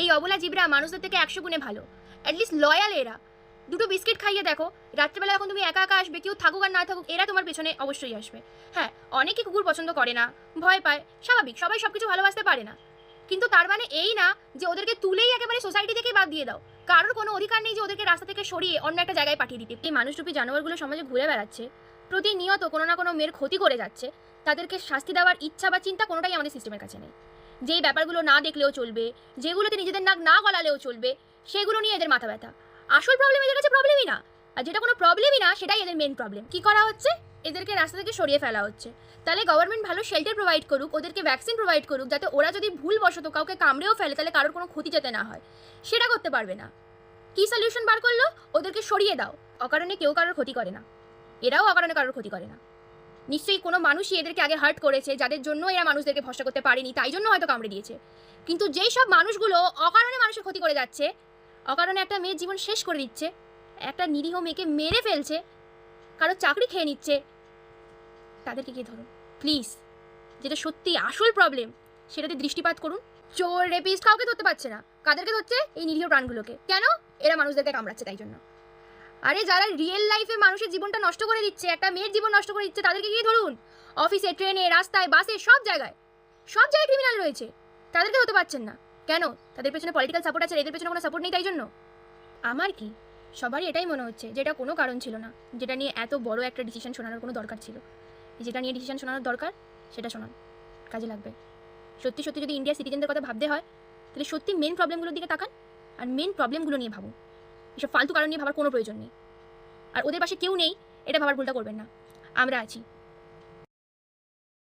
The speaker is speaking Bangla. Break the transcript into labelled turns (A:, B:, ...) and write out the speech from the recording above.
A: এই অবলা জীবরা মানুষদের থেকে 100 গুণে ভালো, অ্যাটলিস্ট লয়াল এরা। দুটো বিস্কিট খাইয়ে দেখো, রাত্রেবেলা যখন তুমি একা একা আসবে, কেউ থাকুক আর না থাকুক, এরা তোমার পেছনে অবশ্যই আসবে। হ্যাঁ, অনেকে কুকুর পছন্দ করে না, ভয় পায়, স্বাভাবিক, সবাই সবকিছু ভালোবাসতে পারে না, কিন্তু তার মানে এই না যে ওদেরকে তুলেই একেবারে সোসাইটি থেকে বাদ দিয়ে দাও। কারোর কোনো অধিকার নেই যে ওদেরকে রাস্তা থেকে সরিয়ে অন্য একটা জায়গায় পাঠিয়ে দিতে। এই মানুষরূপী জানোয়ারগুলো সমাজে ঘুরে বেড়াচ্ছে, প্রতিনিয়ত কোনো না কোনো মেয়ের ক্ষতি করে যাচ্ছে, তাদেরকে শাস্তি দেওয়ার ইচ্ছা বা চিন্তা কোনোটাই আমাদের সিস্টেমের কাছে নেই। যেই ব্যাপারগুলো না দেখলেও চলবে, যেগুলোতে নিজেদের নাক না গলালেও চলবে, সেগুলো নিয়ে এদের মাথা ব্যথা। আসল প্রবলেম এদের কাছে প্রবলেমই না, আর যেটা কোনো প্রবলেমই না সেটাই এদের মেন প্রবলেম। কি করা হচ্ছে? এদেরকে রাস্তা থেকে সরিয়ে ফেলা হচ্ছে। তাহলে গভর্নমেন্ট ভালো শেল্টার প্রোভাইড করুক, ওদেরকে ভ্যাকসিন প্রোভাইড করুক, যাতে ওরা যদি ভুলবশত কাউকে কামড়েও ফেলে তাহলে কারোর কোনো ক্ষতি যাতে না হয়। সেটা করতে পারবে না। কি সলিউশন বার করলো? ওদেরকে সরিয়ে দাও। অকারণে কেউ কারোর ক্ষতি করে না, এরাও অকারণে কারোর ক্ষতি করে না। নিশ্চয়ই কোনো মানুষই এদেরকে আগে হার্ট করেছে, যাদের জন্য এরা মানুষদেরকে ভরসা করতে পারেনি, তাই জন্য হয়তো কামড়ে দিয়েছে। কিন্তু যেই সব মানুষগুলো অকারণে মানুষের ক্ষতি করে যাচ্ছে, অকারণে একটা মেয়ের জীবন শেষ করে দিচ্ছে, একটা নিরীহ মেয়েকে মেরে ফেলছে, কারো চাকরি খেয়ে নিচ্ছে, তাদেরকে গিয়ে ধরুন প্লিজ। যেটা সত্যি আসল প্রবলেম সেটাতে দৃষ্টিপাত করুন। চোর, রেপিস্ট কাউকে ধরতে পারছে না, কাদেরকে ধরছে? এই নিরীহ প্রাণগুলোকে। কেন? এরা মানুষদেরকে কামড়াচ্ছে তাই জন্য। আরে যারা রিয়েল লাইফে মানুষের জীবনটা নষ্ট করে দিচ্ছে, একটা মেয়ের জীবন নষ্ট করে দিচ্ছে, তাদেরকে গিয়ে ধরুন। অফিসে, ট্রেনে, রাস্তায়, বাসে, সব জায়গায় ক্রিমিনাল রয়েছে, তাদেরকে হতে পারছেন না কেন? তাদের পেছনে পলিটিক্যাল সাপোর্ট আছে, এদের পেছনে কোনো সাপোর্ট নেই তাই জন্য? আমার কি সবারই এটাই মনে হচ্ছে যে এটা কোনো কারণ ছিল না, যেটা নিয়ে এত বড় একটা ডিসিশন শোনানোর কোনো দরকার ছিল। যেটা নিয়ে ডিসিশন শোনানোর দরকার সেটা শোনান, কাজে লাগবে। সত্যি সত্যি যদি ইন্ডিয়ার সিটিজেনদের কথা ভাবতে হয়, তাহলে সত্যি মেন প্রবলেমগুলোর দিকে তাকান, আর মেন প্রবলেমগুলো নিয়ে ভাবুন। এসব ফালতু কারণ নিয়ে ভাবার কোনো প্রয়োজন নেই। আর ওদের পাশে কেউ নেই এটা ভাবার ভুলটা করবেন না, আমরা আছি।